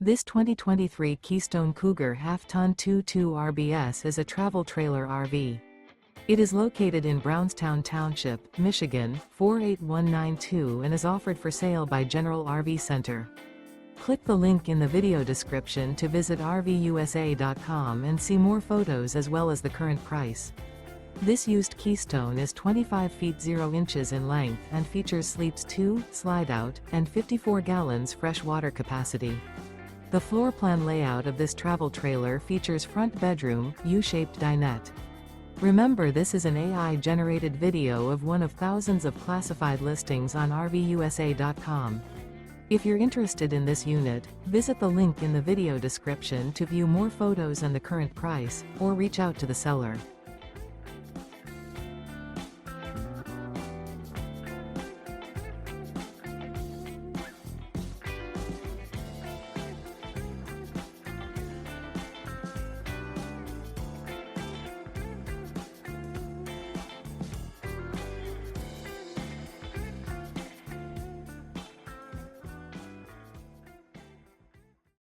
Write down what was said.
This 2023 Keystone Cougar Half-Ton 2.2 RBS is a travel trailer RV. It is located in Brownstown Township, Michigan, 48192 and is offered for sale by General RV Center. Click the link in the video description to visit RVUSA.com and see more photos as well as the current price. This used Keystone is 25 feet 0 inches in length and features sleeps 2, Slideout, and 54 gallons fresh water capacity. The floor plan layout of this travel trailer features front bedroom, U-shaped dinette. Remember, this is an AI-generated video of one of thousands of classified listings on RVUSA.com. If you're interested in this unit, visit the link in the video description to view more photos and the current price, or reach out to the seller.